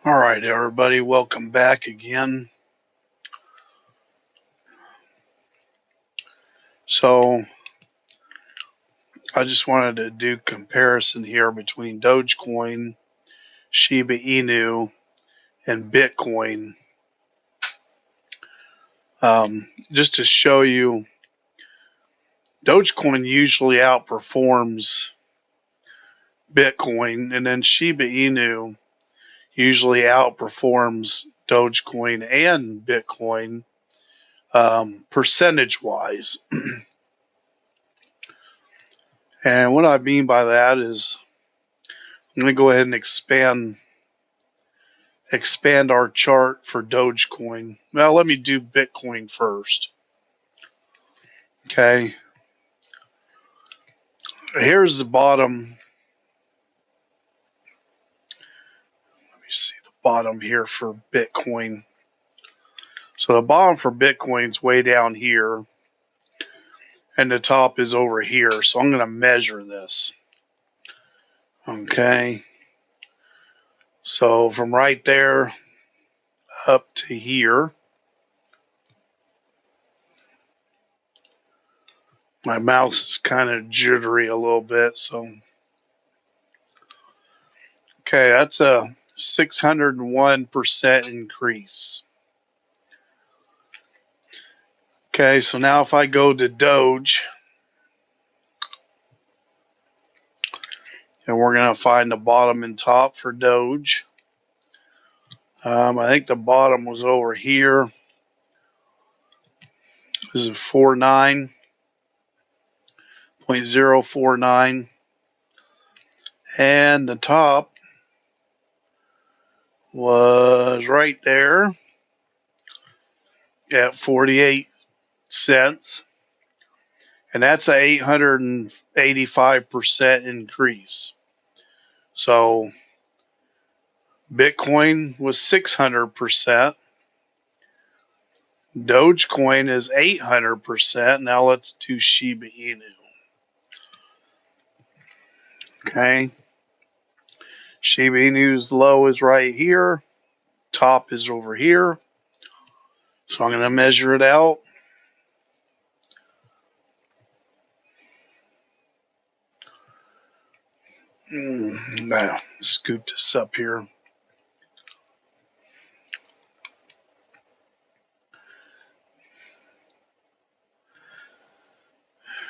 All right, everybody, welcome back again. So I just wanted to do comparison here between Dogecoin, Shiba Inu, and Bitcoin, just to show you Dogecoin usually outperforms Bitcoin, and then Shiba Inu usually outperforms Dogecoin and Bitcoin percentage wise. And what I mean by that is I'm going to go ahead and expand our chart for Dogecoin. Well, let me do Bitcoin first. Okay. Here's the bottom. Let me see the bottom here for Bitcoin. So the bottom for Bitcoin's way down here, and the top is over here. So I'm going to measure this. Okay. So from right there up to here, my mouse is kind of jittery a little bit. So, okay, that's a 601% increase. Okay, so now if I go to Doge, and we're going to find the bottom and top for Doge. I think the bottom was over here. This is 49.049. And the top was right there at 48 cents. And that's an 885% increase. So Bitcoin was 600%. Dogecoin is 800%. Now let's do Shiba Inu. Okay. Shiba Inu's low is right here. Top is over here. So I'm going to measure it out. Scoop this up here.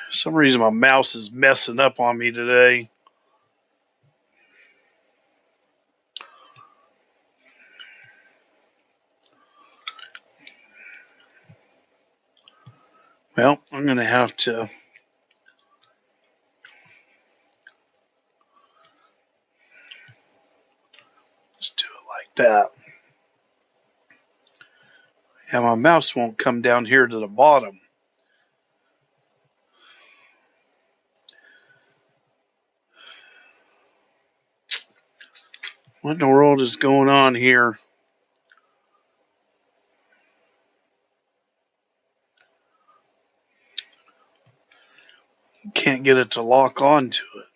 For some reason my mouse is messing up on me today. Well, I'm going to have to let's do it like that. Yeah, my mouse won't come down here to the bottom. What in the world is going on here? Can't get it to lock onto it.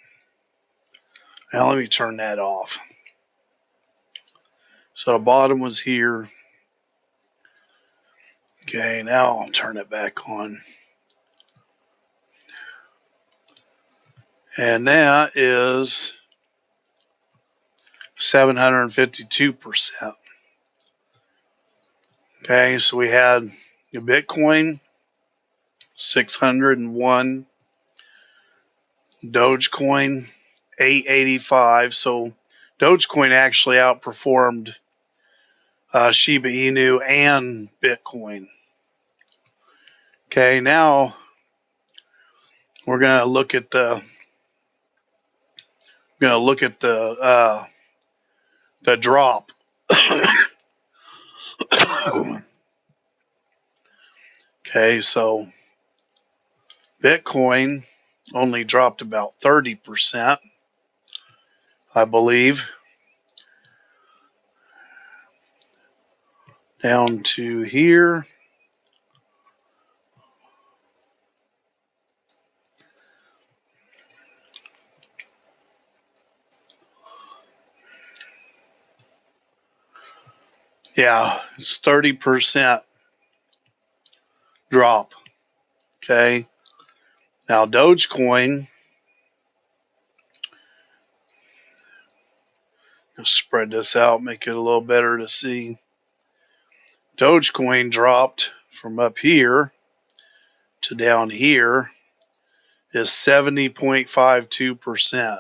Now let me turn that off. So the bottom was here. Okay, now I'll turn it back on. And that is 752%. Okay, so we had your Bitcoin, 601, Dogecoin, 885. So Dogecoin actually outperformed Shiba Inu and Bitcoin. Okay, now we're gonna look at the drop. Okay, so Bitcoin only dropped about 30%, I believe, down to here. Yeah, it's 30% drop. Okay. Now Dogecoin, let's spread this out, make it a little better to see. Dogecoin dropped from up here to down here is 70.52%.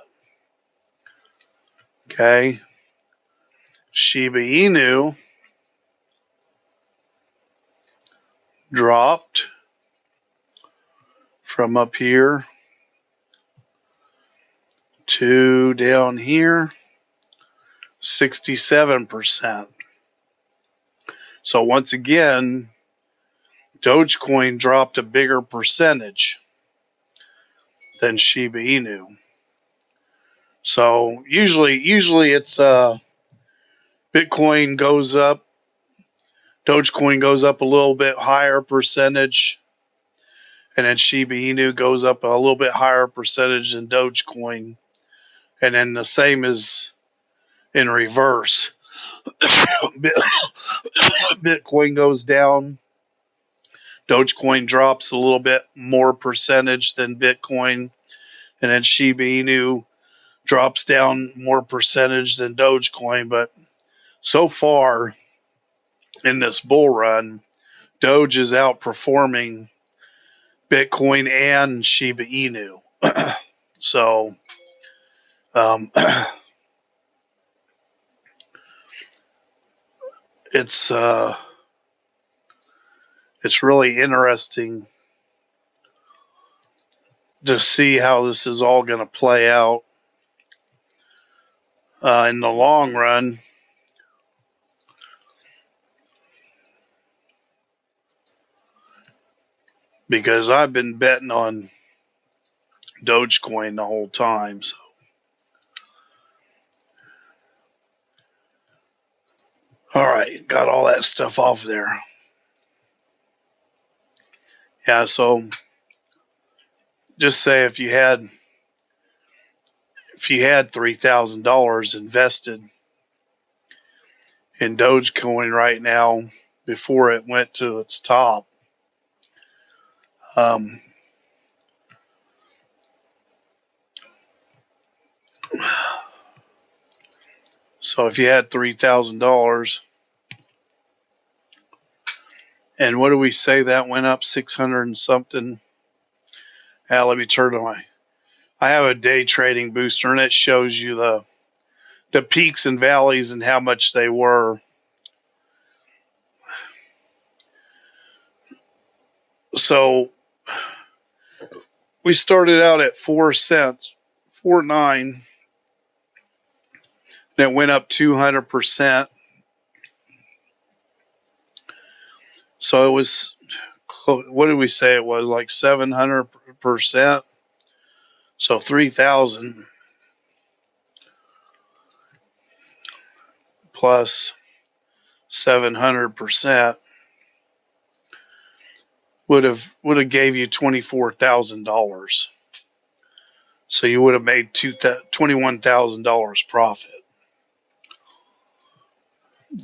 Okay. Shiba Inu dropped from up here to down here, 67%. So once again, Dogecoin dropped a bigger percentage than Shiba Inu. So usually it's Bitcoin goes up, Dogecoin goes up a little bit higher percentage, and then Shiba Inu goes up a little bit higher percentage than Dogecoin. And then the same is in reverse. Bitcoin goes down, Dogecoin drops a little bit more percentage than Bitcoin, and then Shiba Inu drops down more percentage than Dogecoin. But so far in this bull run, Doge is outperforming Bitcoin and Shiba Inu. So it's really interesting to see how this is all going to play out in the long run. Because I've been betting on Dogecoin the whole time. So, all right, got all that stuff off there. Yeah, so just say if you had $3,000 invested in Dogecoin right now before it went to its top, so if you had $3,000, and what do we say that went up 600 and something? Now let me turn to I have a day trading booster, and it shows you the peaks and valleys and how much they were. So we started out at 4 cents, 4.9. Then it went up 200%. So it was, what did we say it was? Like 700%. So 3,000 plus 700% would have gave you $24,000. So you would have made $21,000 profit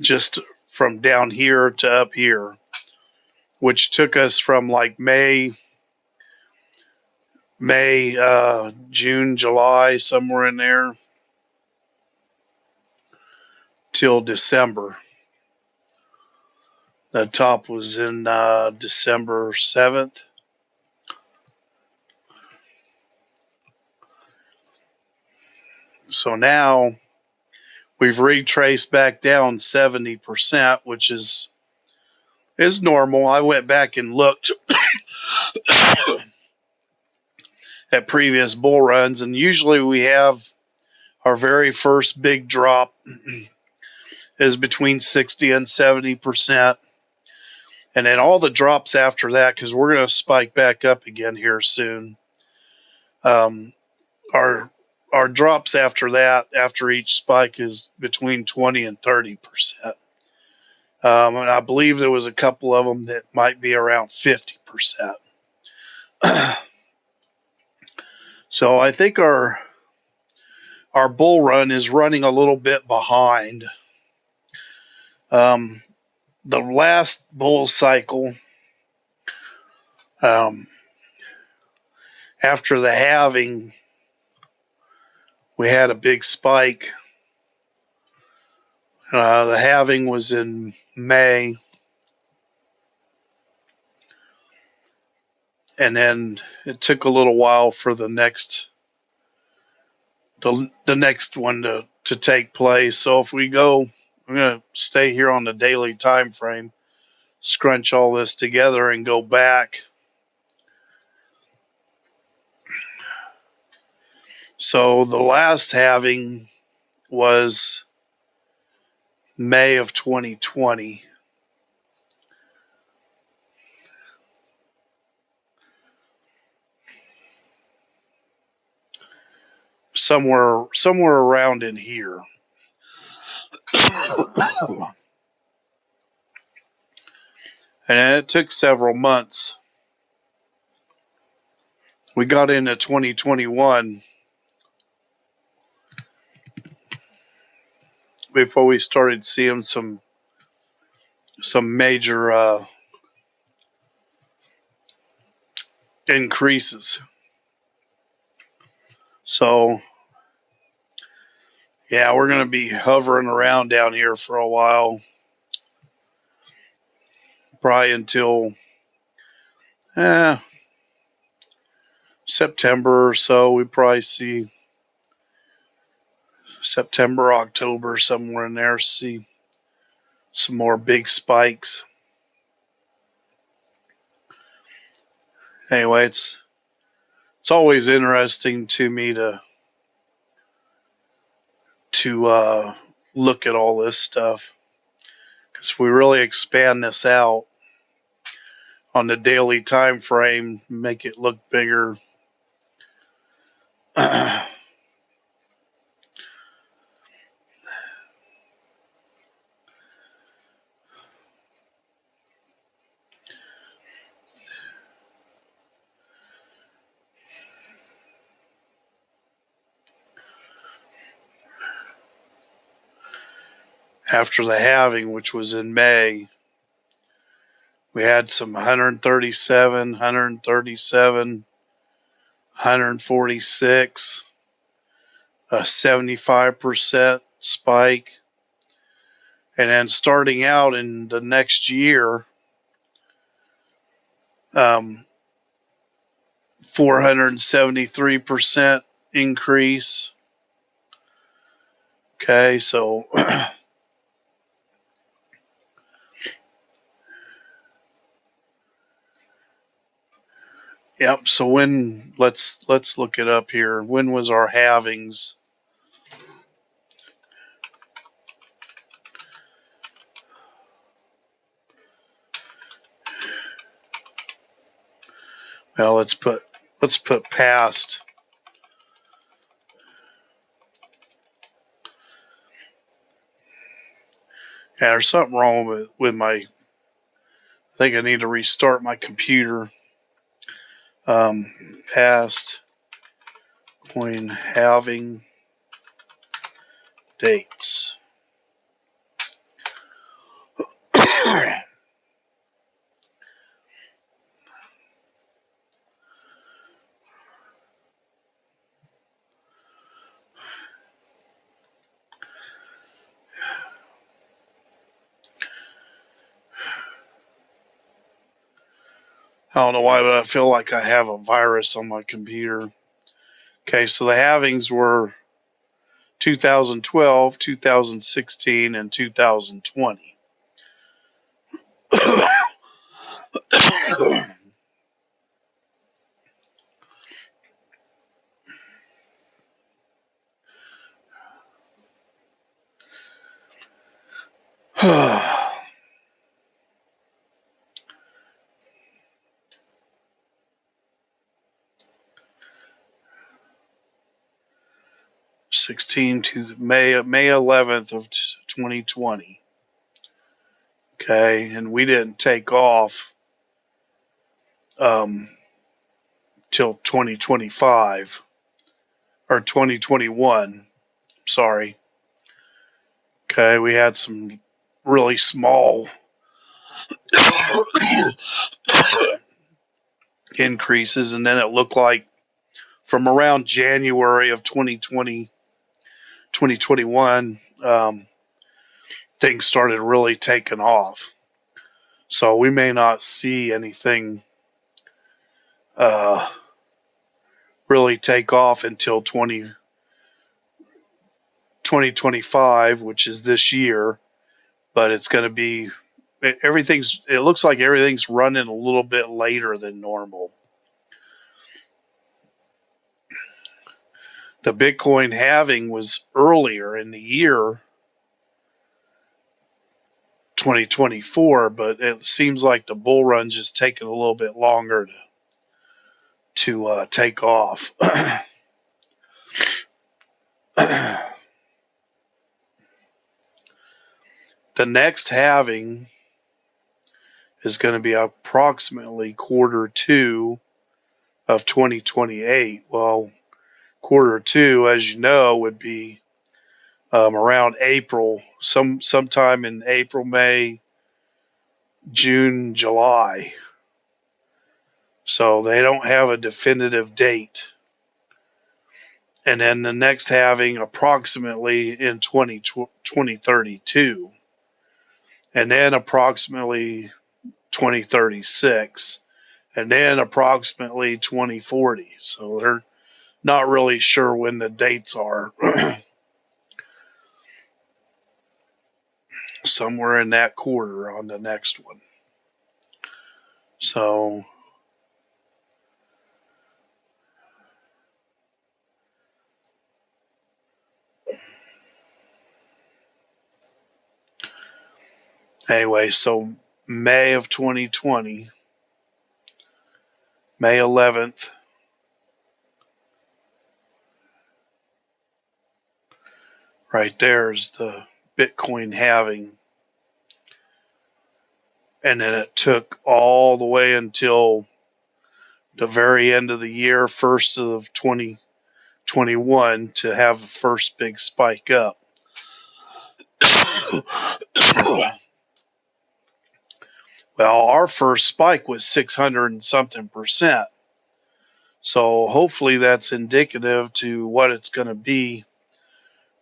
just from down here to up here, which took us from like May, June, July, somewhere in there, till December. The top was in December 7th. So now we've retraced back down 70%, which is normal. I went back and looked at previous bull runs, and usually we have our very first big drop is between 60 and 70%. And then all the drops after that, because we're going to spike back up again here soon, our drops after that, after each spike, is between 20 and 30%. And I believe there was a couple of them that might be around 50%. So I think our bull run is running a little bit behind. the last bull cycle, after the halving, we had a big spike. The halving was in May. And then it took a little while for the next one to take place. So if we go, I'm going to stay here on the daily time frame, scrunch all this together and go back. So the last halving was May of 2020. Somewhere around in here. And it took several months. We got into 2021 before we started seeing some major increases. So, yeah, we're going to be hovering around down here for a while. Probably until September or so. We probably see September, October, somewhere in there, see some more big spikes. Anyway, it's always interesting to me to look at all this stuff, because if we really expand this out on the daily time frame, make it look bigger, after the halving, which was in May, we had some 137, 146, a 75% spike. And then starting out in the next year, 473% increase. Okay, so yep. So when let's look it up here. When was our halvings? Well, let's put past. Yeah, there's something wrong with my. I think I need to restart my computer. Past coin halving dates. I don't know why, but I feel like I have a virus on my computer. Okay, so the halvings were 2012, 2016, and 2020. to May 11th of 2020. Okay, and we didn't take off till 2025 or 2021. Sorry. Okay, we had some really small increases, and then it looked like from around January of 2020, 2021, things started really taking off. So we may not see anything really take off until 2025, which is this year. But it's going to be it looks like everything's running a little bit later than normal. The Bitcoin halving was earlier in the year 2024, but it seems like the bull run just taking a little bit longer to take off. The next halving is going to be approximately Q2 of 2028. Well, Q2, as you know, would be around April, sometime in April, May, June, July. So they don't have a definitive date. And then the next halving approximately in 2032. And then approximately 2036. And then approximately 2040. So they're not really sure when the dates are. Somewhere in that quarter on the next one. So anyway, so May of 2020, May 11th, right there is the Bitcoin halving. And then it took all the way until the very end of the year, 1st of 2021, to have the first big spike up. Well, our first spike was 600 and something percent. So hopefully that's indicative to what it's going to be,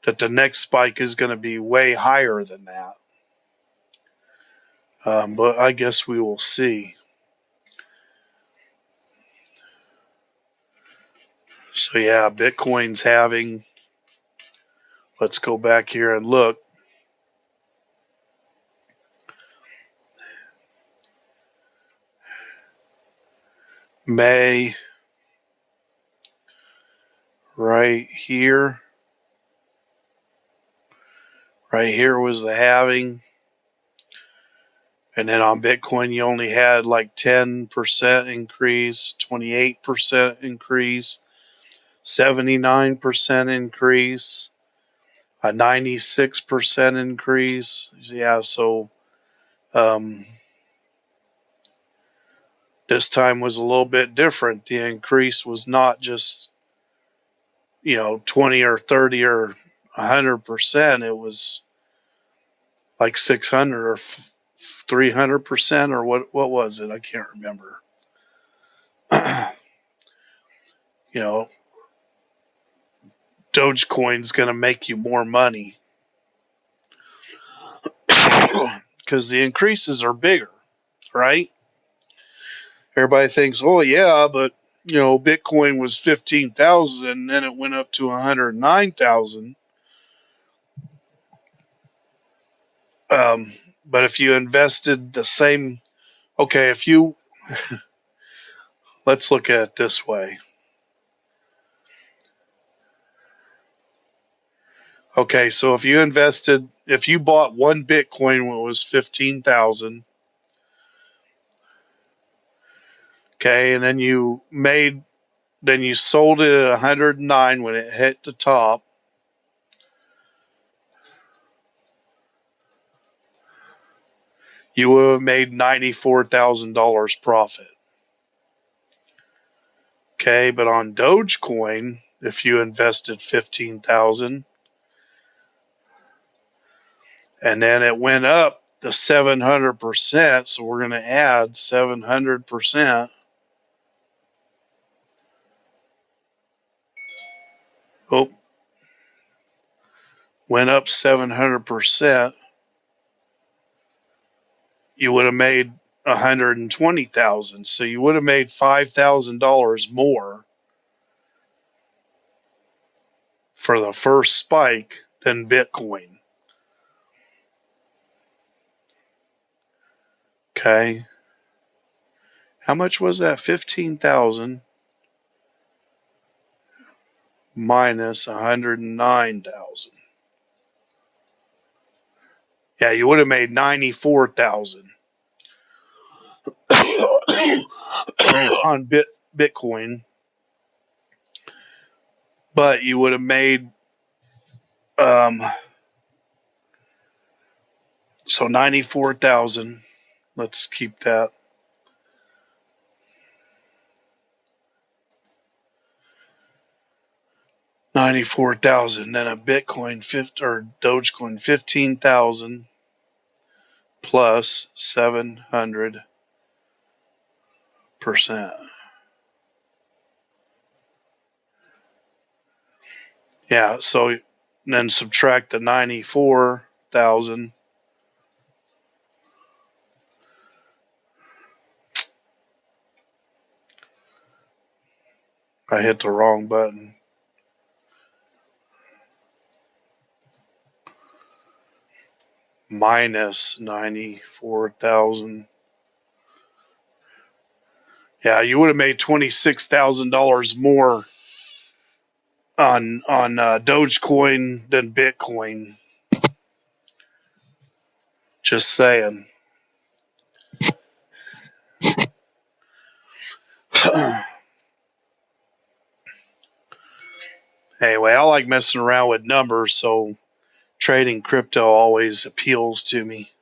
that the next spike is going to be way higher than that. But I guess we will see. So yeah, Bitcoin's halving. Let's go back here and look. May, right here. Right here was the halving. And then on Bitcoin, you only had like 10% increase, 28% increase, 79% increase, a 96% increase. Yeah, so this time was a little bit different. The increase was not just, 20 or 30 or 100%. It was like 600 or 300%, or what was it? I can't remember. Dogecoin's going to make you more money because the increases are bigger, right? Everybody thinks, oh yeah, but Bitcoin was 15,000 and then it went up to 109,000. But if you invested the same, let's look at it this way. Okay, so if you bought one Bitcoin when it was 15,000, okay, and then you sold it at 109 when it hit the top. You would have made $94,000 profit. Okay, but on Dogecoin, if you invested 15,000 and then it went up the 700%, so we're going to add 700%. Oh, went up 700%. You would have made 120,000. So you would have made $5,000 more for the first spike than Bitcoin. Okay. How much was that? 15,000 minus 109,000. Yeah, you would have made 94,000 on Bitcoin, but you would have made so 94,000. Let's keep that. $94,000. Then a Bitcoin or Dogecoin 15,000 plus 700%. Yeah, so then subtract the 94,000. I hit the wrong button. Minus 94,000. Yeah, you would have made $26,000 more on Dogecoin than Bitcoin. Just saying. Anyway, I like messing around with numbers, so trading crypto always appeals to me.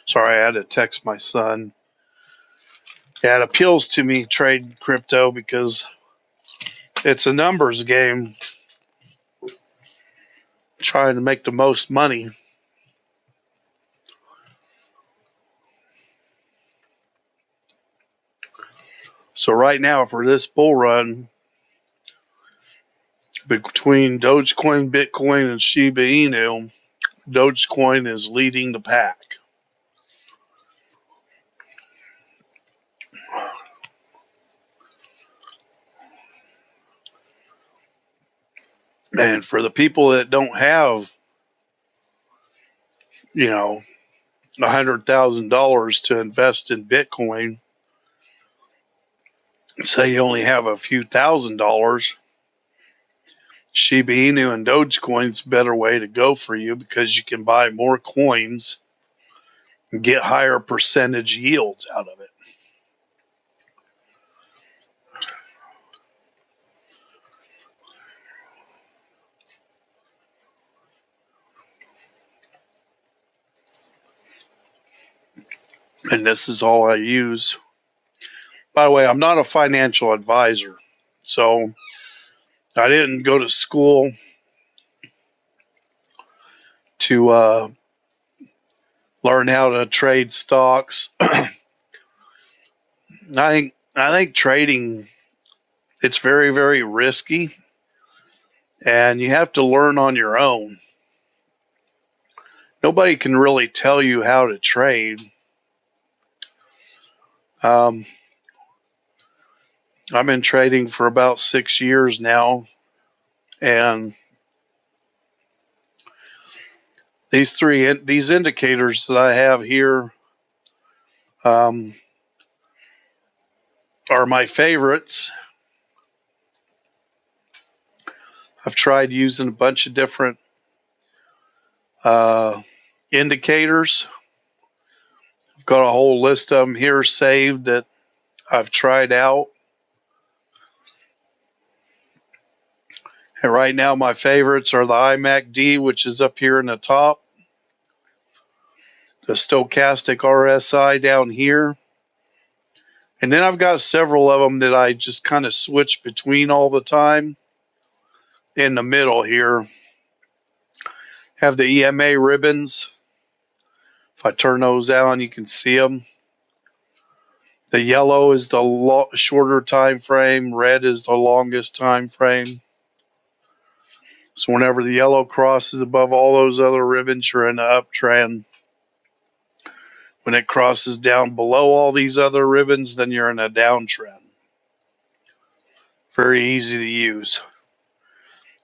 Sorry, I had to text my son. Yeah, it appeals to me trading crypto because it's a numbers game. Trying to make the most money. So right now for this bull run, between Dogecoin, Bitcoin, and Shiba Inu, Dogecoin is leading the pack. And for the people that don't have, $100,000 to invest in Bitcoin, say you only have a few $1,000s, Shiba Inu and Dogecoin's a better way to go for you because you can buy more coins and get higher percentage yields out of it. And this is all I use. By the way, I'm not a financial advisor, so I didn't go to school to learn how to trade stocks. I think trading, it's very, very risky, and you have to learn on your own. Nobody can really tell you how to trade. I've been trading for about 6 years now, and these indicators that I have here are my favorites. I've tried using a bunch of different indicators. I've got a whole list of them here saved that I've tried out. And right now my favorites are the IMACD, which is up here in the top. the stochastic RSI down here. And then I've got several of them that I just kind of switch between all the time. In the middle here, have the EMA ribbons. If I turn those on, you can see them. The yellow is the shorter time frame. Red is the longest time frame. So whenever the yellow crosses above all those other ribbons, you're in the uptrend. When it crosses down below all these other ribbons, then you're in a downtrend. Very easy to use.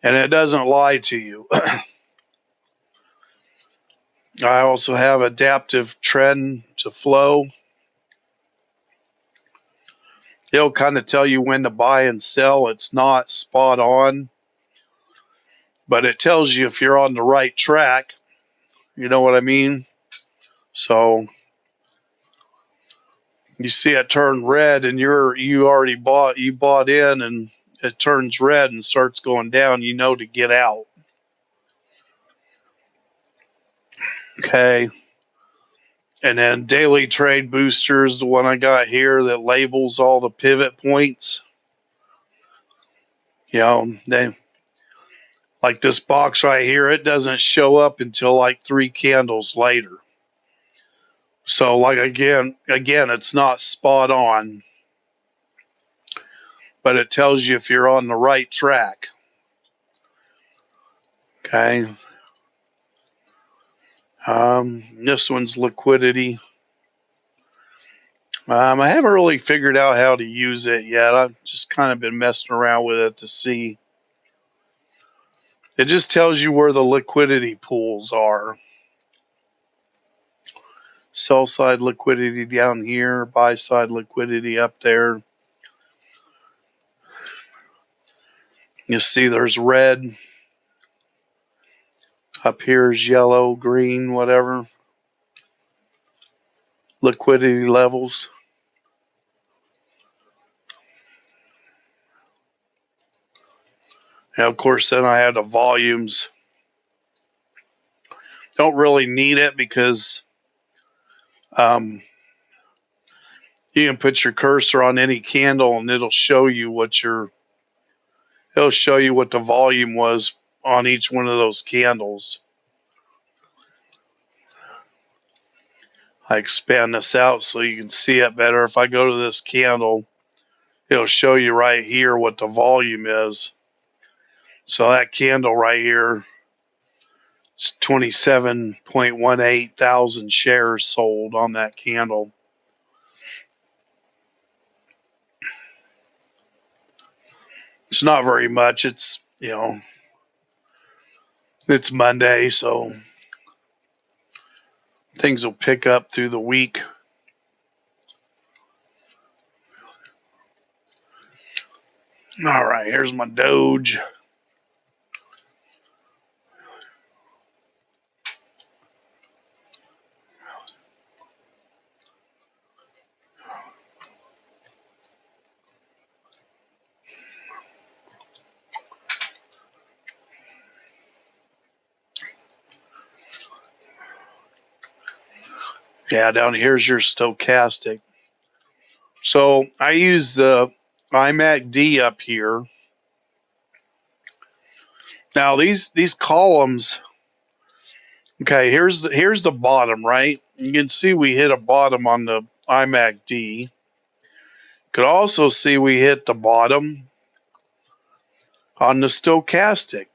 And it doesn't lie to you. I also have adaptive trend to flow. It'll kind of tell you when to buy and sell. It's not spot on, but it tells you if you're on the right track. You know what I mean? So you see it turn red and you already bought in and it turns red and starts going down, you know to get out. Okay. And then daily trade boosters, the one I got here that labels all the pivot points. You know, they like this box right here, it doesn't show up until like 3 candles later. So like again, it's not spot on, but it tells you if you're on the right track. Okay. This one's liquidity. I haven't really figured out how to use it yet. I've just kind of been messing around with it to see. It just tells you where the liquidity pools are. Sell side liquidity down here, buy side liquidity up there. You see there's red. Up here is yellow, green, whatever. Liquidity levels. And of course, then I have the volumes. Don't really need it because you can put your cursor on any candle and it'll show you what the volume was on each one of those candles. I expand this out so you can see it better. If I go to this candle, it'll show you right here what the volume is. So that candle right here is 27.18 thousand shares sold on that candle. It's not very much. It's, it's Monday, so things will pick up through the week. All right, here's my Doge. Yeah, down here's your stochastic. So I use the IMACD up here. Now these columns. Okay, here's the bottom, right? You can see we hit a bottom on the IMACD. Could also see we hit the bottom on the stochastic.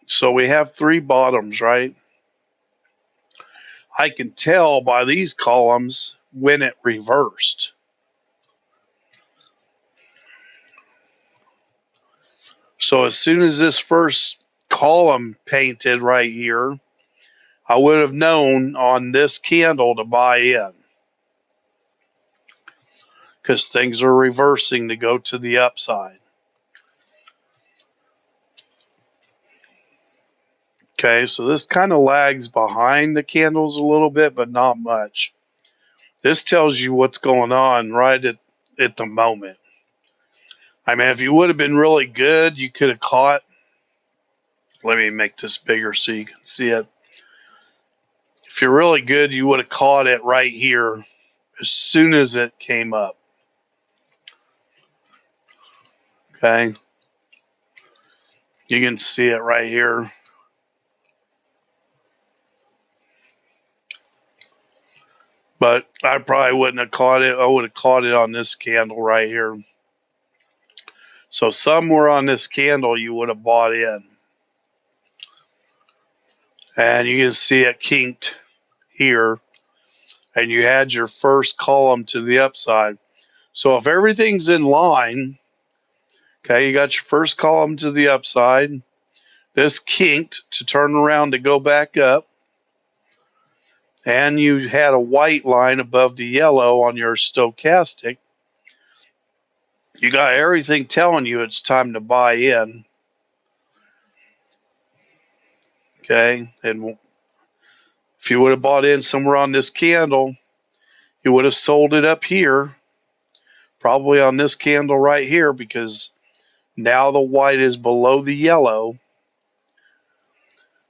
So we have 3 bottoms, right? I can tell by these columns when it reversed. So as soon as this first column painted right here, I would have known on this candle to buy in. Because things are reversing to go to the upside. Okay, so this kind of lags behind the candles a little bit, but not much. This tells you what's going on right at the moment. I mean, if you would have been really good, you could have caught. Let me make this bigger so you can see it. If you're really good, you would have caught it right here as soon as it came up. Okay. You can see it right here. But I probably wouldn't have caught it. I would have caught it on this candle right here. So somewhere on this candle you would have bought in. And you can see it kinked here. And you had your first column to the upside. So if everything's in line, okay, you got your first column to the upside. This kinked to turn around to go back up. And you had a white line above the yellow on your stochastic. You got everything telling you it's time to buy in. Okay, and if you would have bought in somewhere on this candle, you would have sold it up here, probably on this candle right here, because now the white is below the yellow.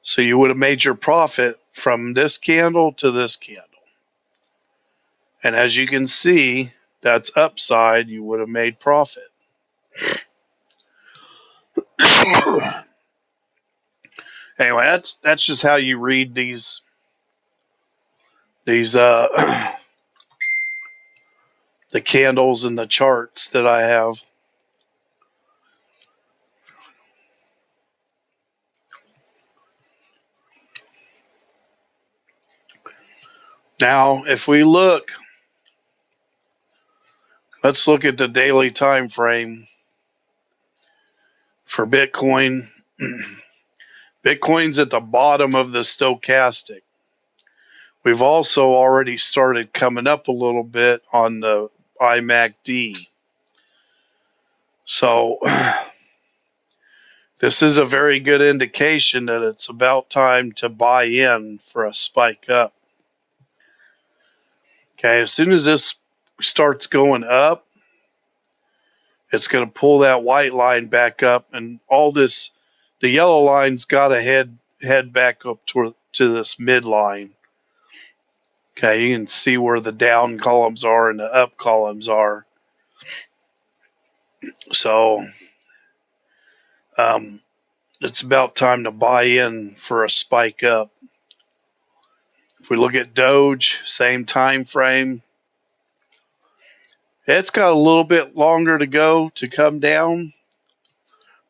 So you would have made your profit from this candle to this candle. And as you can see, that's upside. You would have made profit. Anyway, that's just how you read these the candles and the charts that I have. Now, if we look, let's look at the daily time frame for Bitcoin. Bitcoin's at the bottom of the stochastic. We've also already started coming up a little bit on the IMACD. So this is a very good indication that it's about time to buy in for a spike up. Okay, as soon as this starts going up, it's going to pull that white line back up, and all this, the yellow line's got to head back up to this midline. Okay, you can see where the down columns are and the up columns are. So it's about time to buy in for a spike up. If we look at Doge, same time frame, it's got a little bit longer to go to come down,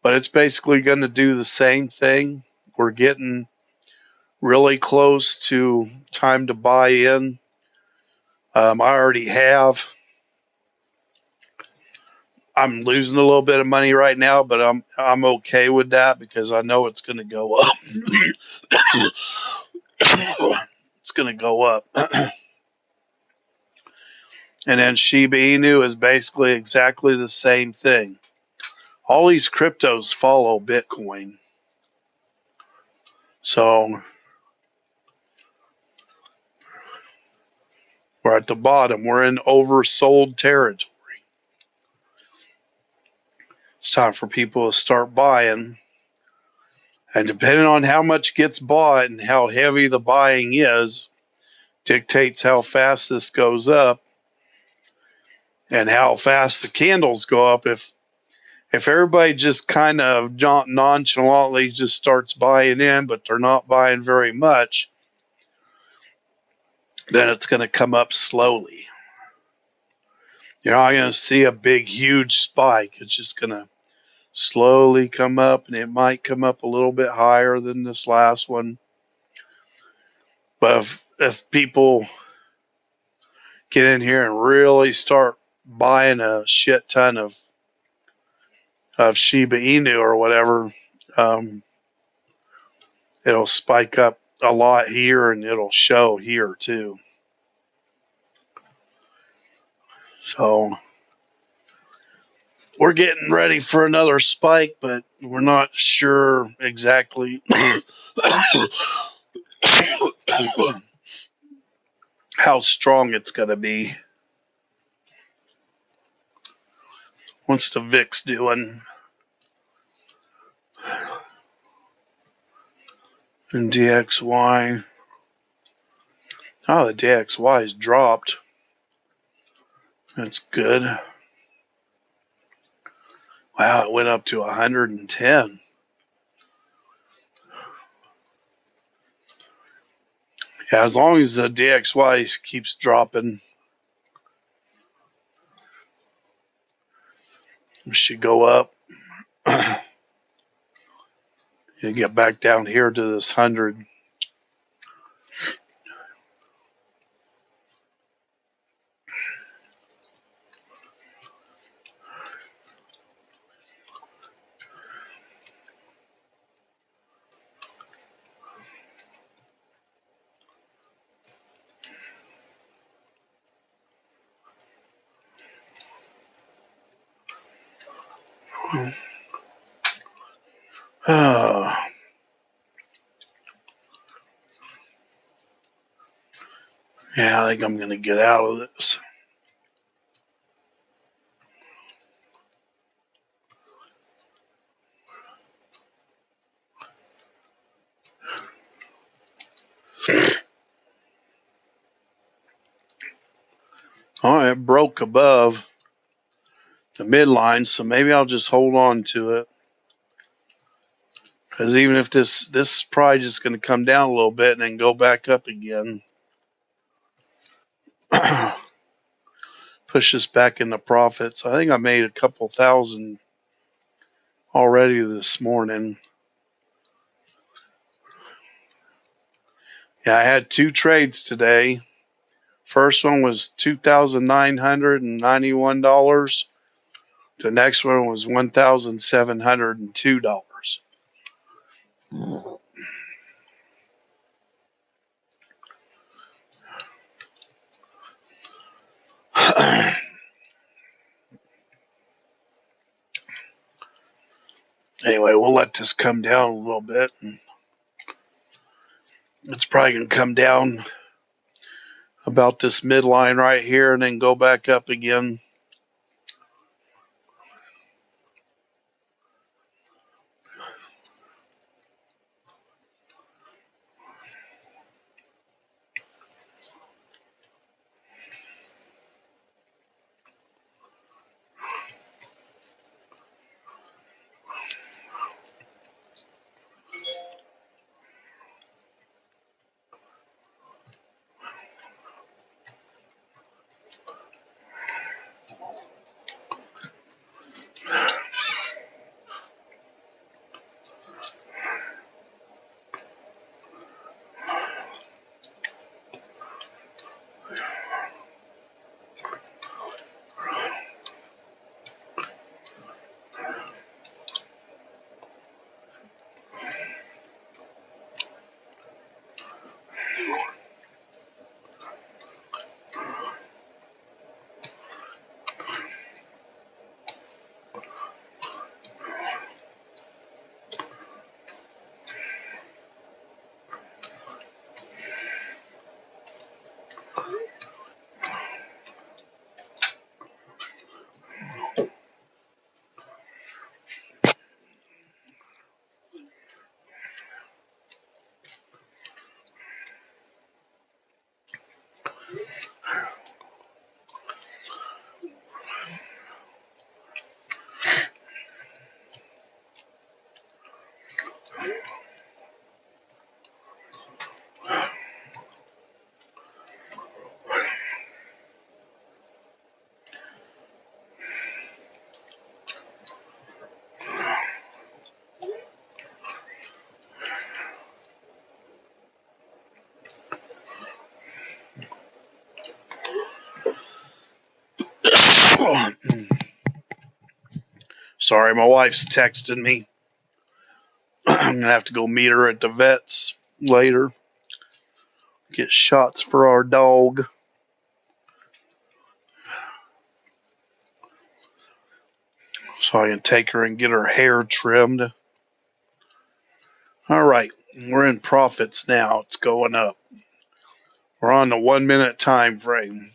but it's basically going to do the same thing. We're getting really close to time to buy in. I already have. I'm losing a little bit of money right now, but I'm okay with that because I know it's going to go up. It's going to go up. And then Shiba Inu is basically exactly the same thing. All these cryptos follow Bitcoin. So we're at the bottom. We're in oversold territory. It's time for people to start buying. And depending on how much gets bought and how heavy the buying is, dictates how fast this goes up and how fast the candles go up. If everybody just kind of nonchalantly just starts buying in, but they're not buying very much, then it's going to come up slowly. You're not going to see a big, huge spike. It's just going to slowly come up, and it might come up a little bit higher than this last one. But if people get in here and really start buying a shit ton of Shiba Inu or whatever, it'll spike up a lot here, and it'll show here too. So we're getting ready for another spike, but we're not sure exactly how strong it's going to be. What's the VIX doing? And DXY. Oh, the DXY is dropped. That's good. Wow, it went up to 110. Yeah, as long as the DXY keeps dropping, it should go up. You get back down here to this 100. Oh. Yeah, I think I'm going to get out of this. All right, it broke above the midline, so maybe I'll just hold on to it. Because even if this is probably just going to come down a little bit and then go back up again. Push us back into profits. I think I made a couple thousand already this morning. Yeah, I had 2 trades today. First one was $2,991. The next one was $1,702. Anyway, we'll let this come down a little bit. It's probably going to come down about this midline right here and then go back up again. Sorry, my wife's texting me. I'm going to have to go meet her at the vet's later. Get shots for our dog. So I can take her and get her hair trimmed. All right, we're in profits now. It's going up. We're on the 1 minute time frame.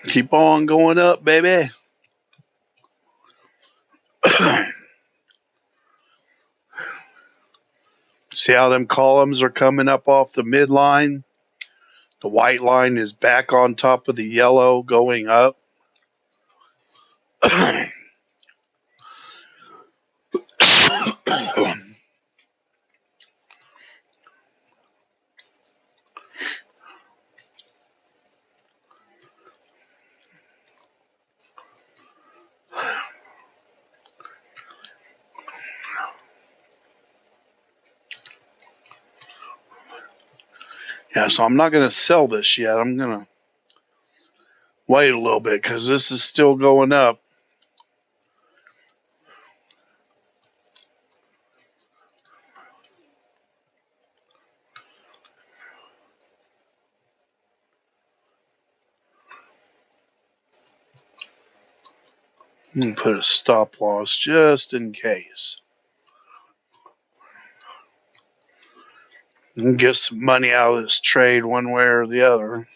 Keep on going up, baby. See how them columns are coming up off the midline? The white line is back on top of the yellow going up. 'Yeah, so I'm not going to sell this yet. I'm going to wait a little bit because this is still going up. I'm going to put a stop loss just in case. And get some money out of this trade one way or the other.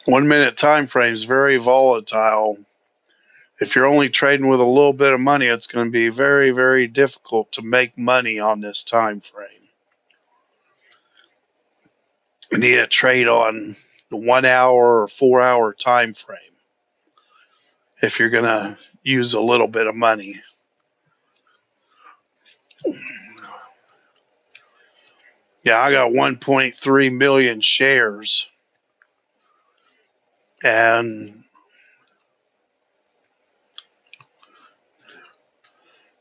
One minute time frame is very volatile. If you're only trading with a little bit of money, it's going to be very, very difficult to make money on this time frame. You need to trade on the 1 hour or 4 hour time frame if you're going to use a little bit of money. Yeah, I got 1.3 million shares. And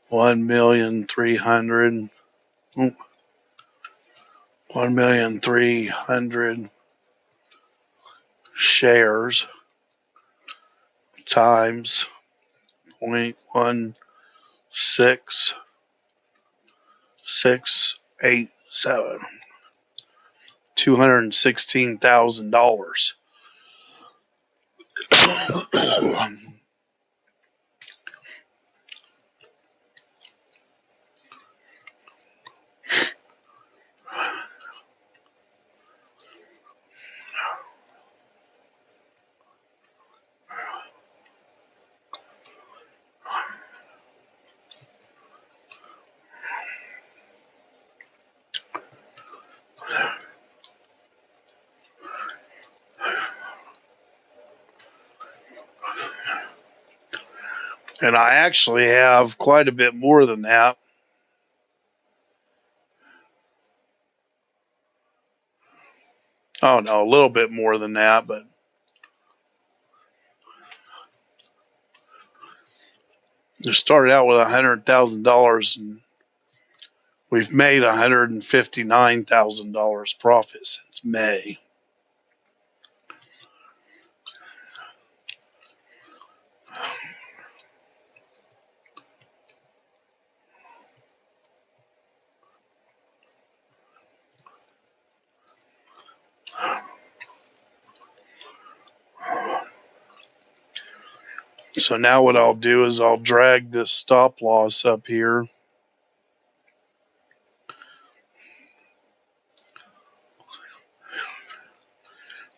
1,300,000 shares times 0.16687, $216,000. And I actually have quite a bit more than that. Oh, no, a little bit more than that, but just started out with $100,000 and we've made $159,000 profit since May. So now what I'll do is I'll drag this stop loss up here.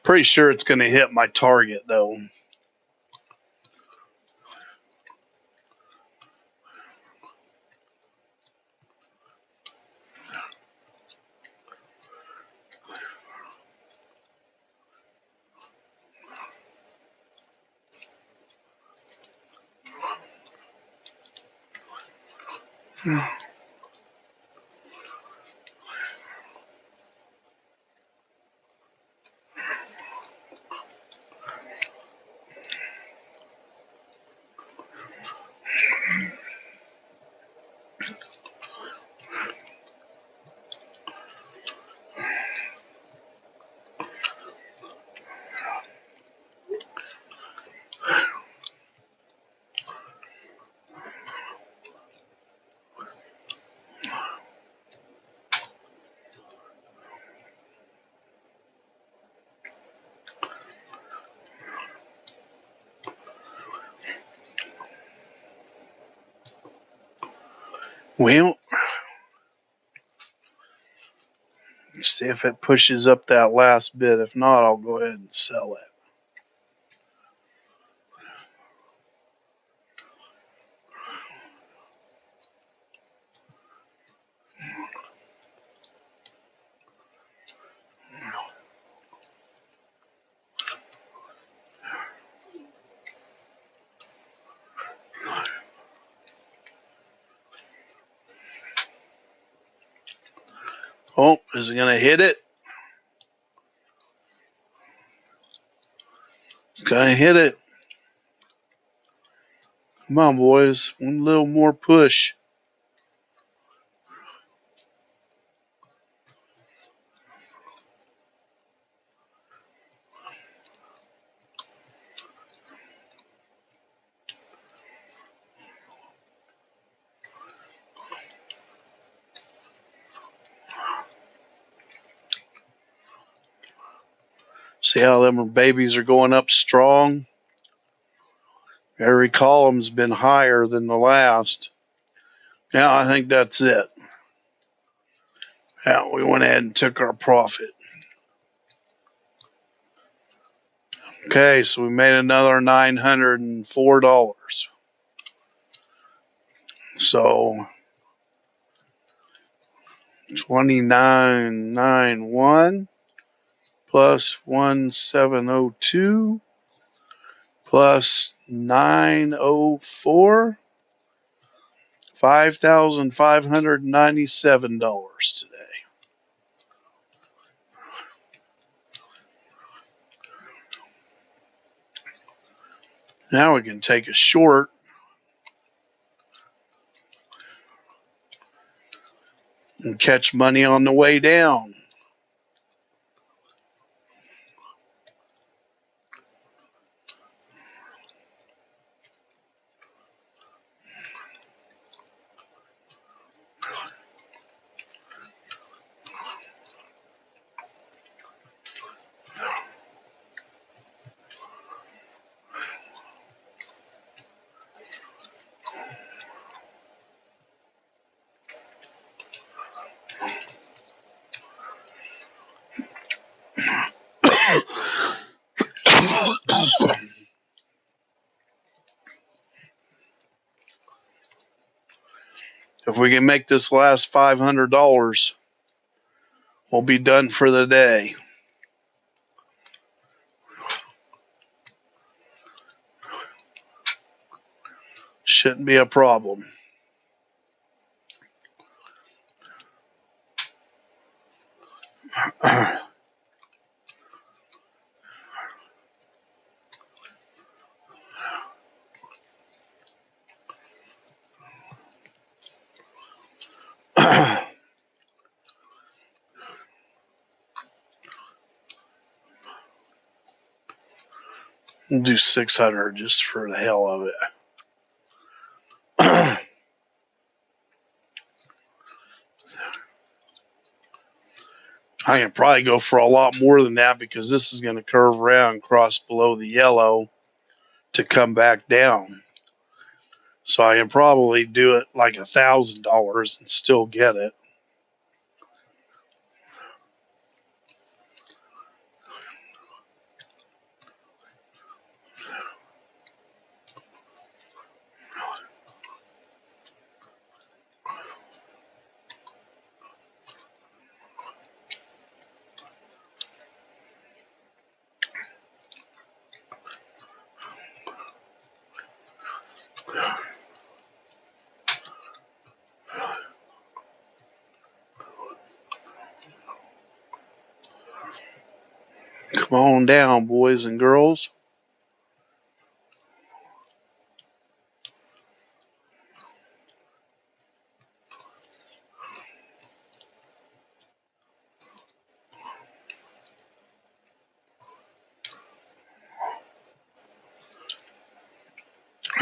Pretty sure it's going to hit my target though. Well, see if it pushes up that last bit. If not, I'll go ahead and sell it. Oh, is it going to hit it? It's going to hit it. Come on, boys. One little more push. See how them babies are going up strong? Every column's been higher than the last. Yeah, I think that's it. Yeah, we went ahead and took our profit. Okay, so we made another $904. So 2991 plus 1702 plus 904, $5,597 today. Now we can take a short. And catch money on the way down. If we can make this last $500, we'll be done for the day. Shouldn't be a problem. We'll do 600 just for the hell of it. I can probably go for a lot more than that because this is going to curve around and cross below the yellow to come back down. So I can probably do it like $1,000 and still get it. Come on down, boys and girls.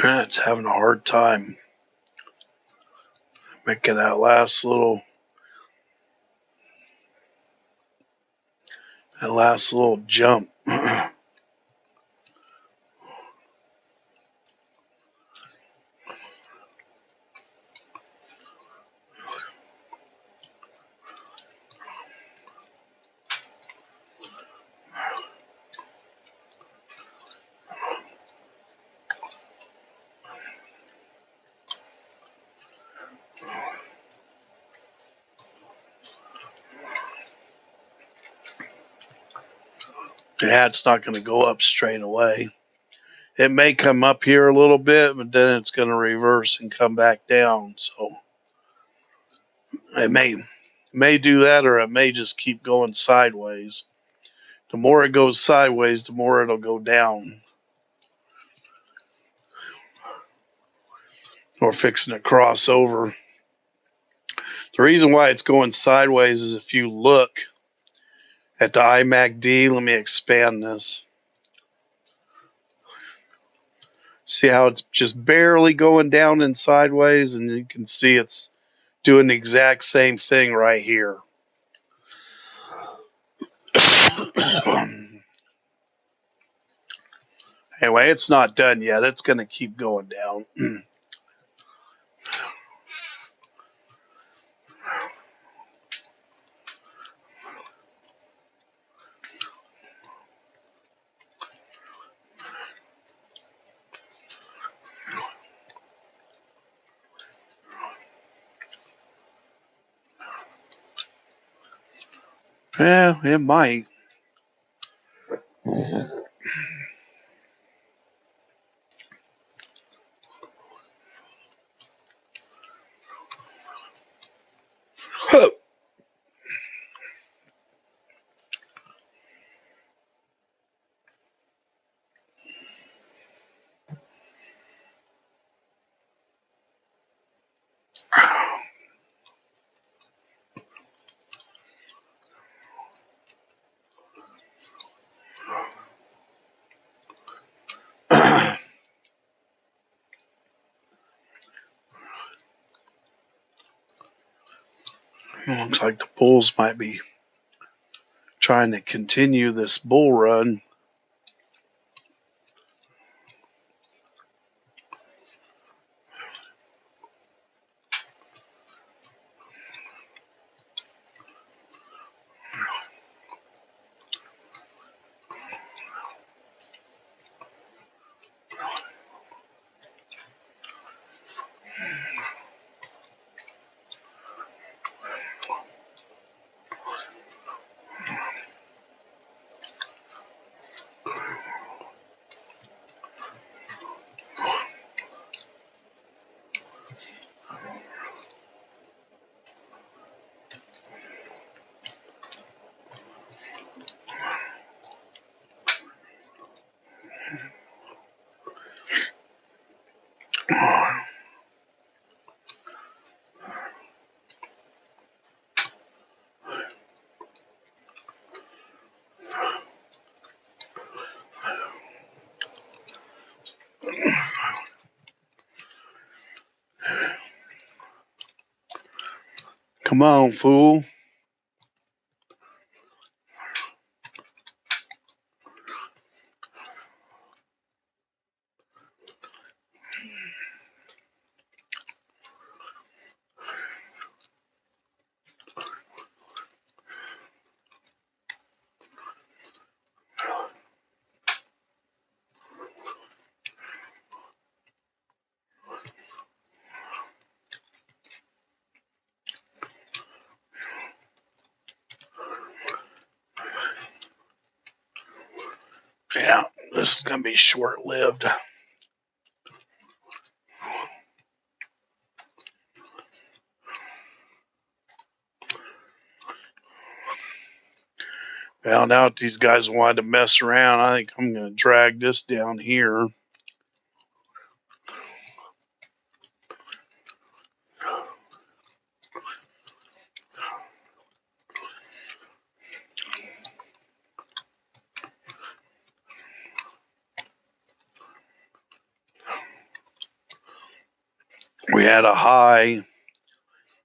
It's having a hard time making that last little jump. Yeah, it's not going to go up straight away. It may come up here a little bit, but then it's going to reverse and come back down. So it may do that, or it may just keep going sideways. The more it goes sideways, the more it'll go down. Or fixing to cross over. The reason why it's going sideways is if you look at the IMACD, let me expand this. See how it's just barely going down and sideways, and you can see it's doing the exact same thing right here. Anyway, it's not done yet. It's going to keep going down. Yeah, it might. Looks like the bulls might be trying to continue this bull run. Come on, fool. Yeah, this is going to be short-lived. Well, now that these guys wanted to mess around, I think I'm going to drag this down here. We had a high,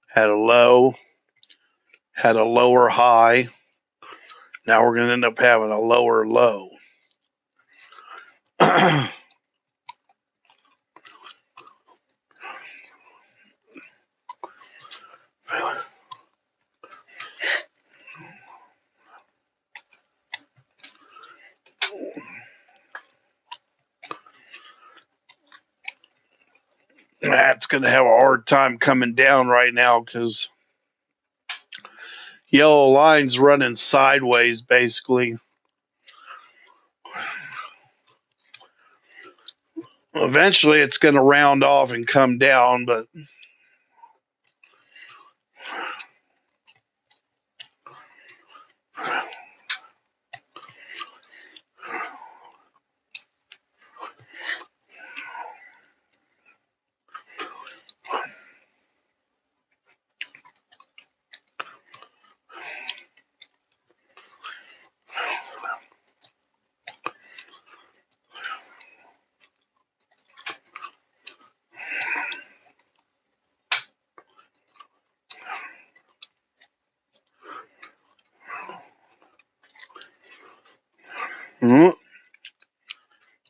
had a low, had a lower high. Now we're going to end up having a lower low. That's going to have a hard time coming down right now because yellow line's running sideways basically. Eventually it's going to round off and come down, but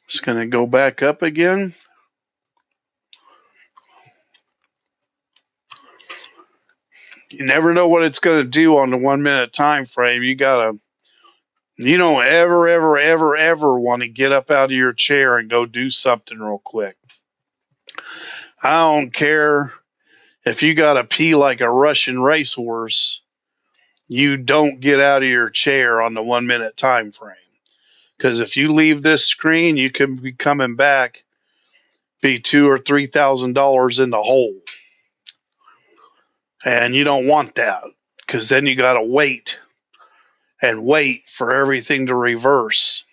it's going to go back up again. You never know what it's going to do on the 1 minute time frame. You don't ever want to get up out of your chair and go do something real quick. I don't care if you got to pee like a Russian racehorse. You don't get out of your chair on the 1 minute time frame. Because if you leave this screen, you could be coming back, be $2,000 or $3,000 in the hole. And you don't want that, because then you got to wait for everything to reverse.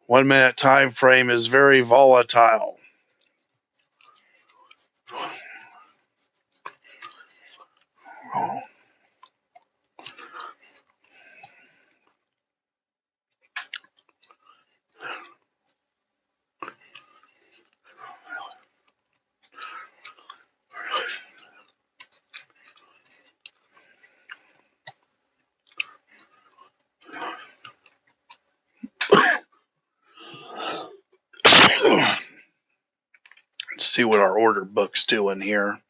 1 minute time frame is very volatile. Let's see what our order book's doing here.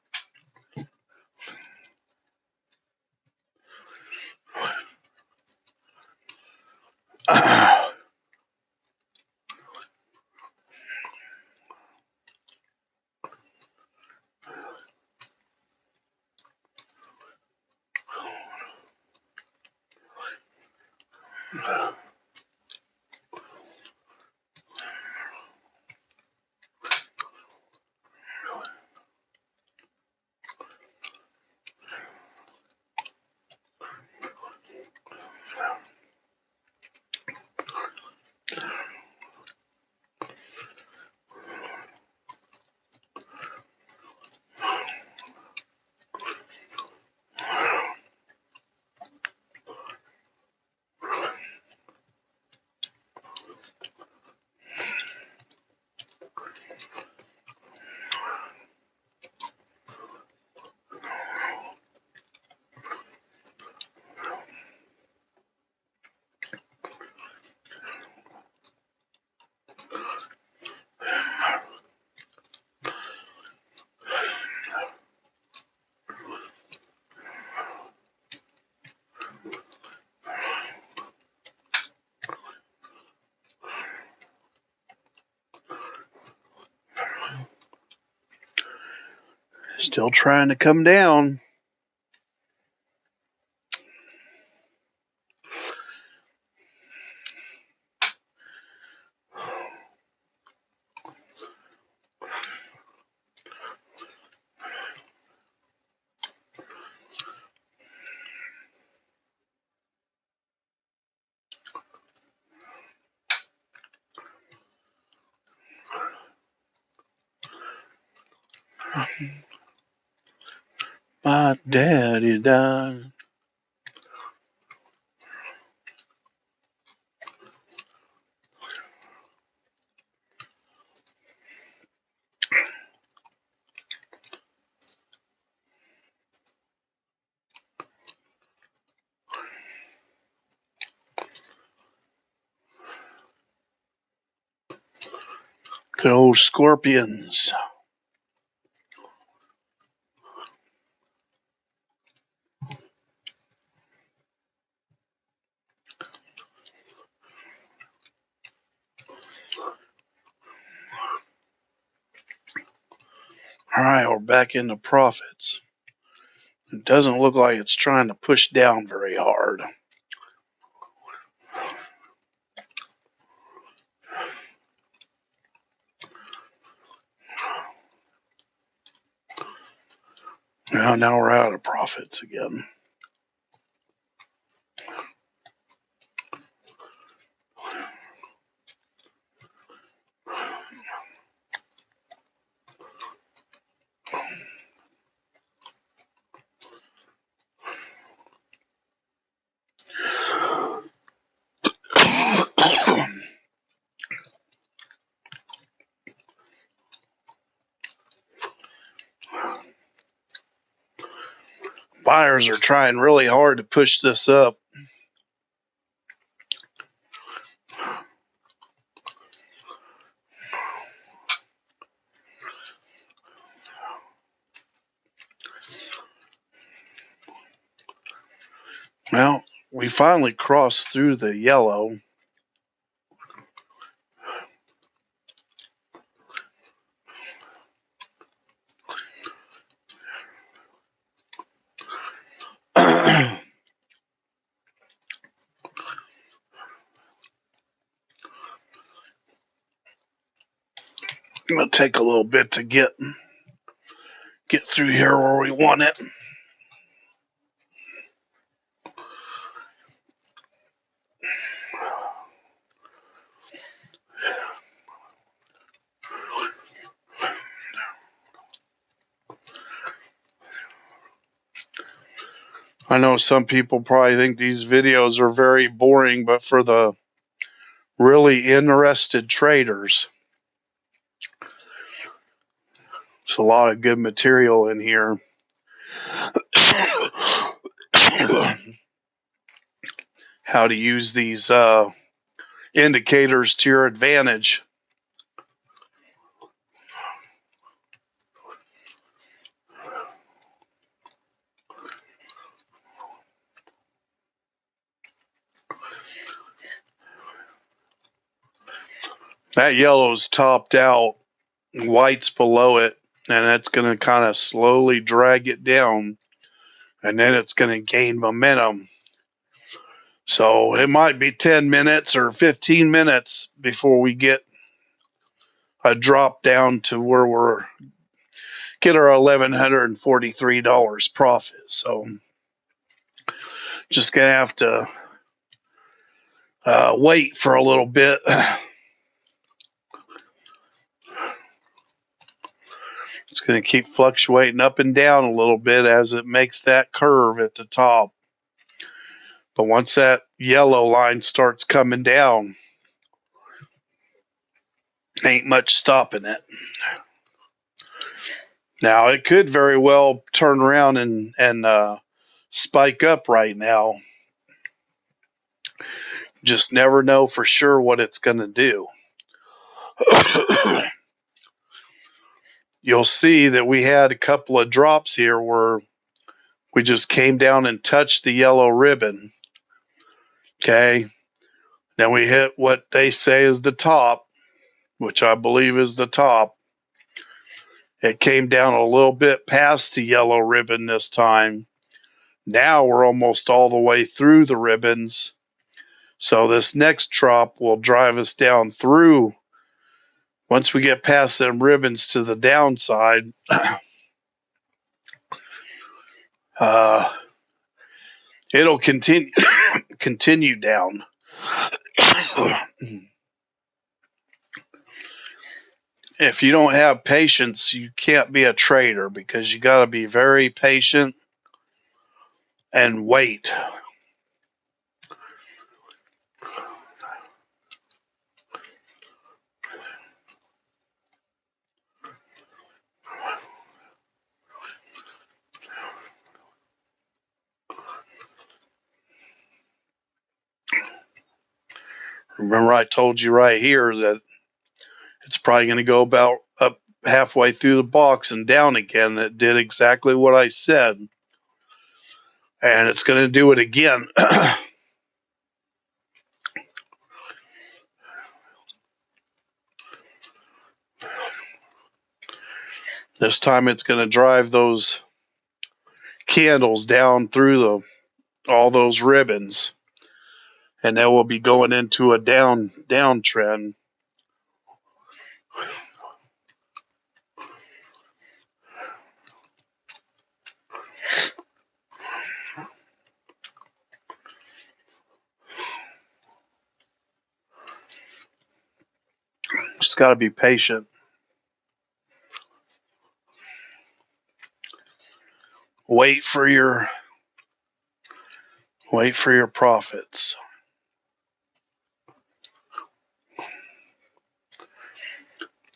Still trying to come down. My daddy died. Good old scorpions. All right, we're back into profits. It doesn't look like it's trying to push down very hard. Well, now we're out of profits again. Buyers are trying really hard to push this up. Well, we finally crossed through the yellow. It's going to take a little bit to get through here where we want it. I know some people probably think these videos are very boring, but for the really interested traders, there's a lot of good material in here. How to use these indicators to your advantage. That yellow's topped out, white's below it, and it's going to kind of slowly drag it down, and then it's going to gain momentum. So it might be 10 minutes or 15 minutes before we get a drop down to where we're get our $1,143 profit. So just going to have to wait for a little bit. It's going to keep fluctuating up and down a little bit as it makes that curve at the top. But once that yellow line starts coming down, ain't much stopping it. Now, it could very well turn around and spike up right now. Just never know for sure what it's going to do. You'll see that we had a couple of drops here where we just came down and touched the yellow ribbon. Okay. Then we hit what they say is the top, which I believe is the top. It came down a little bit past the yellow ribbon this time. Now we're almost all the way through the ribbons. So this next drop will drive us down through. Once we get past them ribbons to the downside, it'll continue down. If you don't have patience, you can't be a trader, because you got to be very patient and wait. Remember, I told you right here that it's probably going to go about up halfway through the box and down again. It did exactly what I said. And it's going to do it again. This time it's going to drive those candles down through all those ribbons. And then we'll be going into a downtrend. got to be patient. Wait for your profits.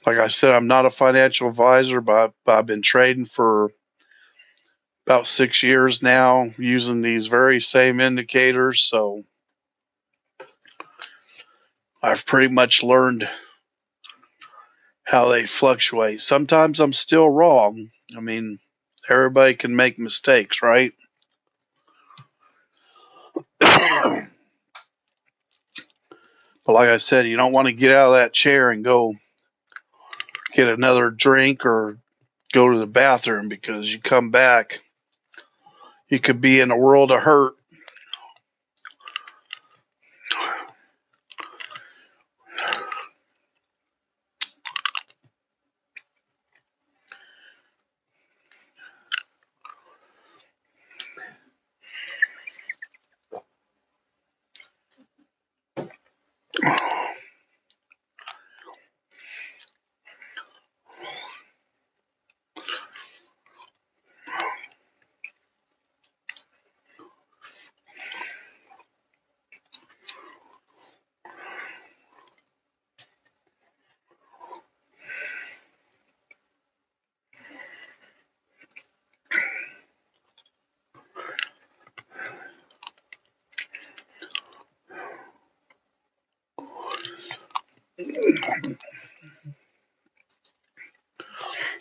Like I said, I'm not a financial advisor, but I've been trading for about 6 years now using these very same indicators. So I've pretty much learned how they fluctuate. Sometimes I'm still wrong. I mean, everybody can make mistakes, right? But like I said, you don't want to get out of that chair and go get another drink or go to the bathroom, because you come back, you could be in a world of hurt.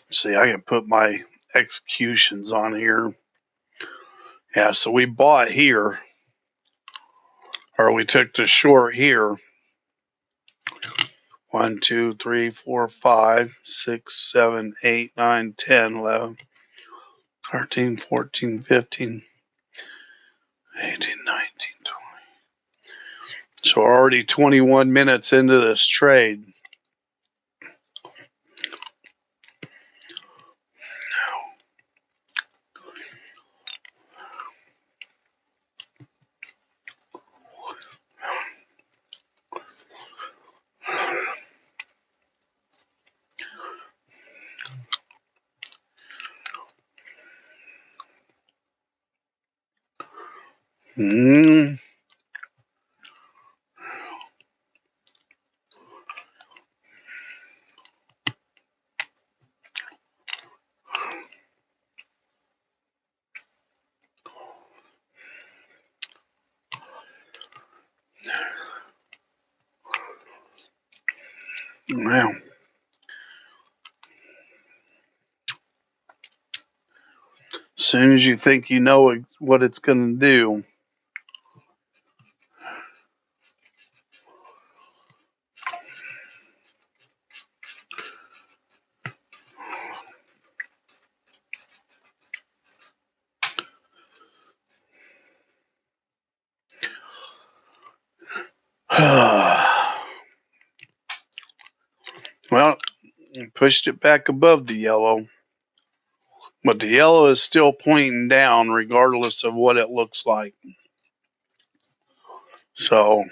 See, I can put my executions on here. Yeah, so we bought here, or we took the short here. 1, 2, 3, 4, 5, 6, 7, 8, 9, 10, 11, 13, 14, 15, 18, 19, 20. So we're already 21 minutes into this trade. Mm. Well, as soon as you think you know what it's going to do, well, pushed it back above the yellow. But the yellow is still pointing down regardless of what it looks like. So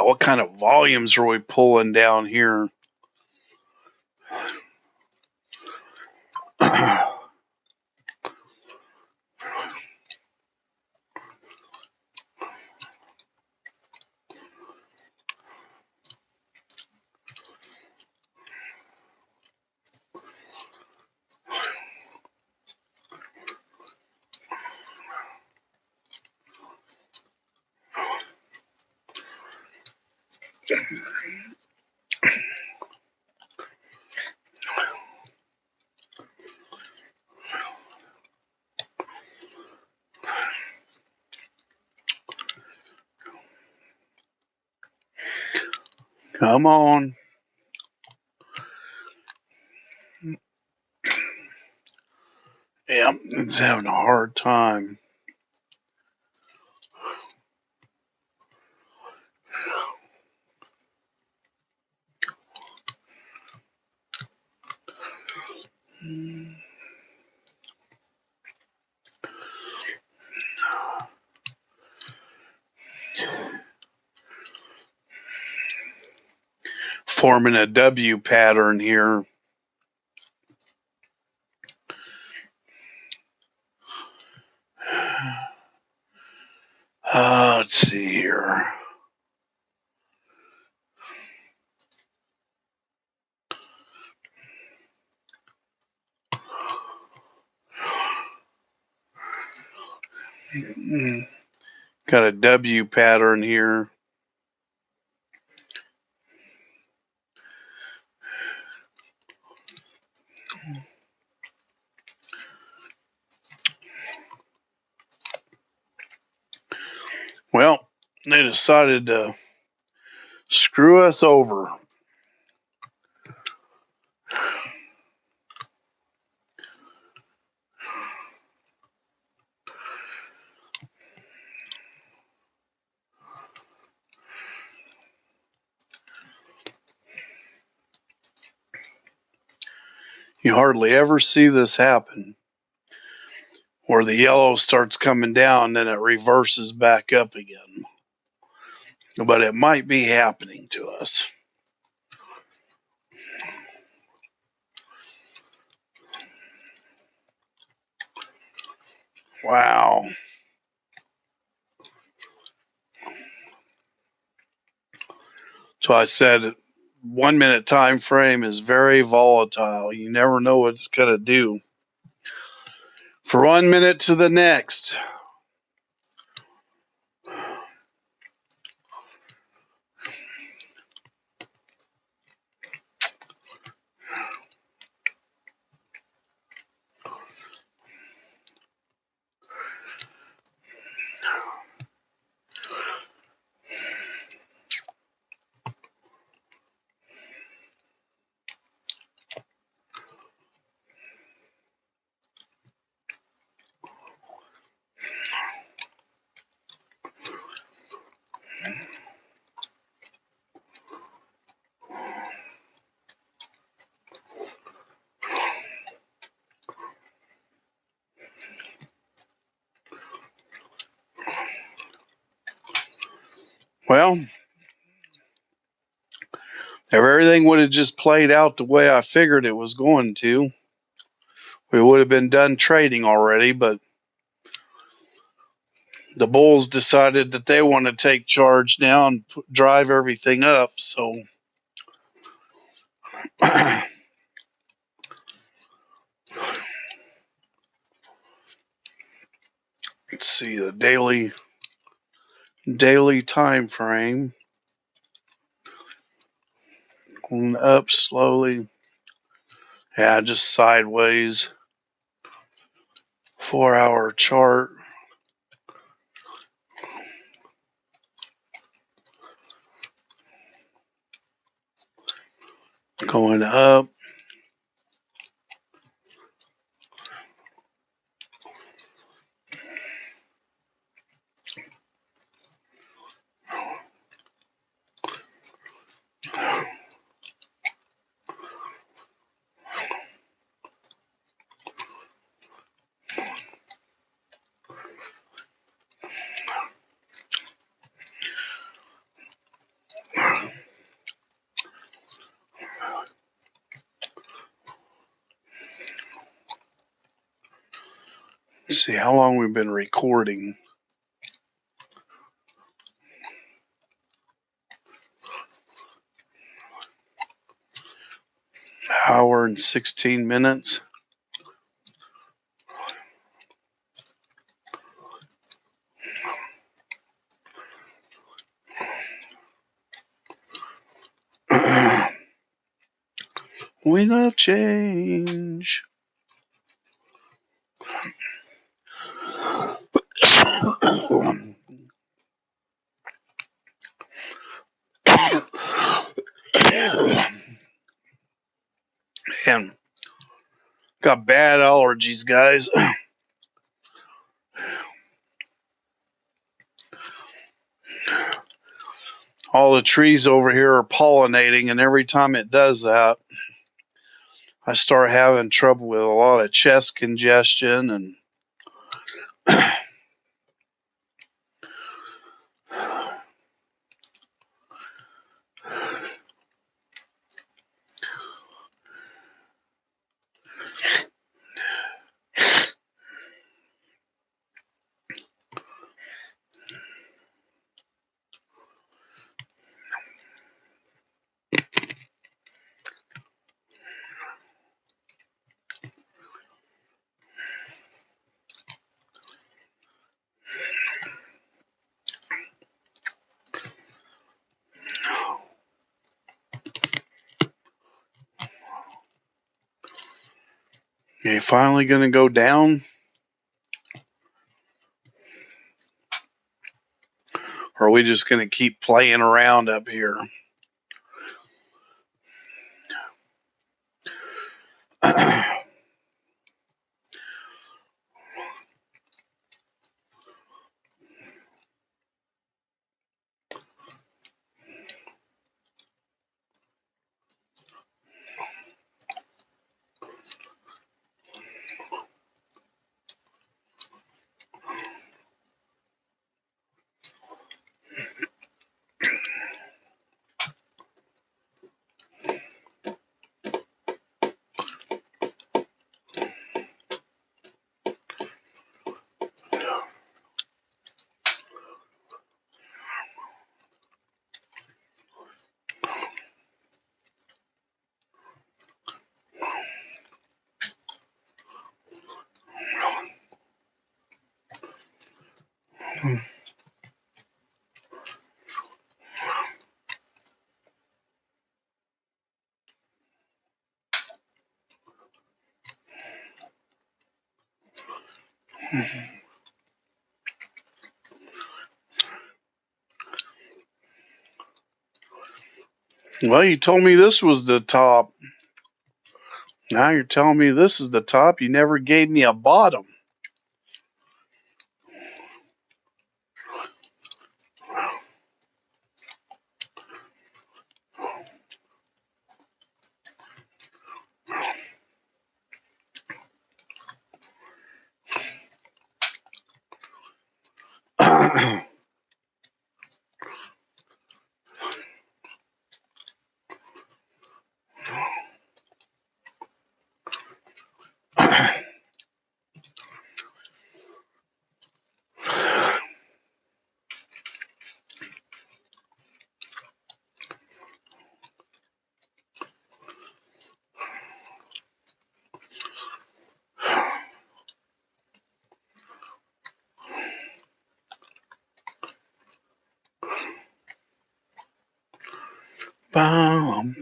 Wow, what kind of volumes are we pulling down here? Come on. Yeah, it's having a hard time. Forming a W pattern here. Let's see here. Got a W pattern here. Well, they decided to screw us over. You hardly ever see this happen, where the yellow starts coming down, then it reverses back up again. But it might be happening to us. Wow. So I said 1 minute time frame is very volatile. You never know what it's going to do. For 1 minute to the next. Well, if everything would have just played out the way I figured it was going to, we would have been done trading already, but the Bulls decided that they want to take charge now and drive everything up. So let's see the daily time frame. Going up slowly. Yeah, just sideways. 4-hour chart. Going up. See how long we've been recording. Hour and 16 minutes. We love change. Man, got bad allergies, guys. All the trees over here are pollinating, and every time it does that, I start having trouble with a lot of chest congestion and you finally gonna go down? Or are we just gonna keep playing around up here? Well, you told me this was the top. Now you're telling me this is the top. You never gave me a bottom.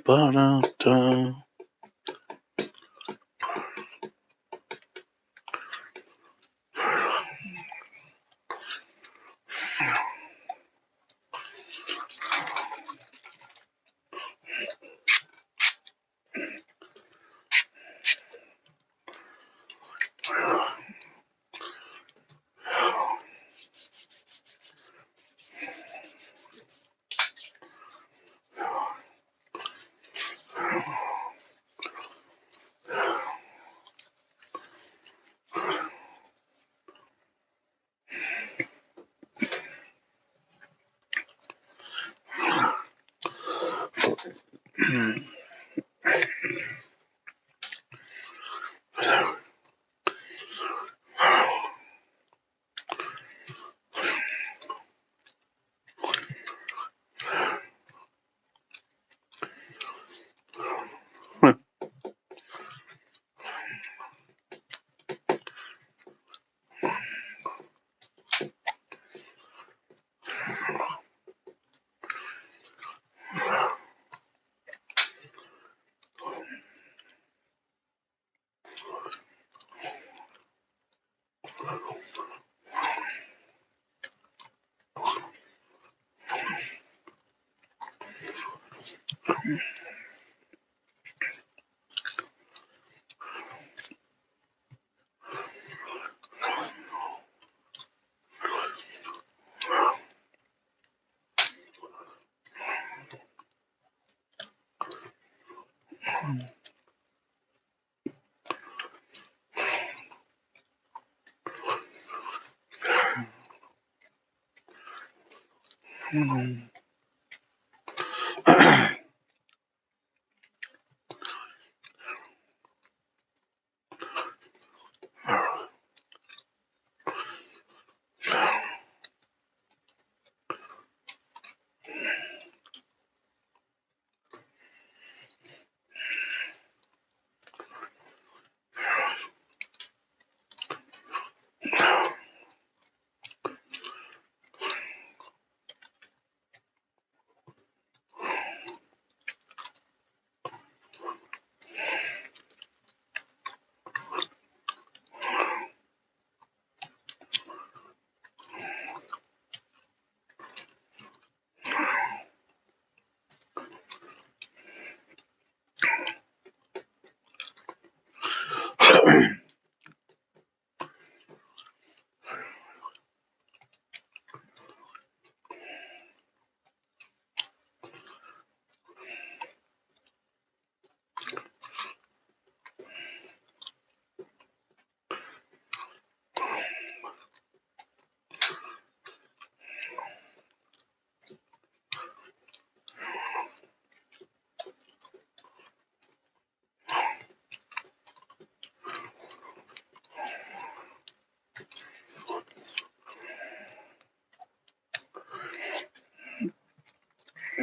Ba-da-da.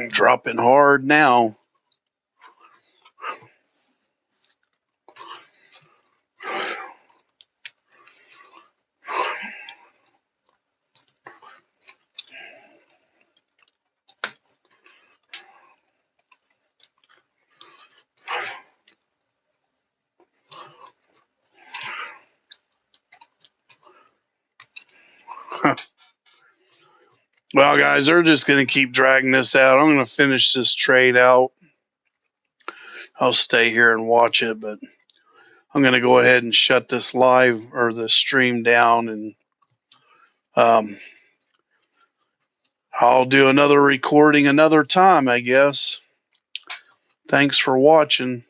Dropping hard now. Well, guys, they're just going to keep dragging this out. I'm going to finish this trade out. I'll stay here and watch it, but I'm going to go ahead and shut this live or the stream down, and I'll do another recording another time, I guess. Thanks for watching.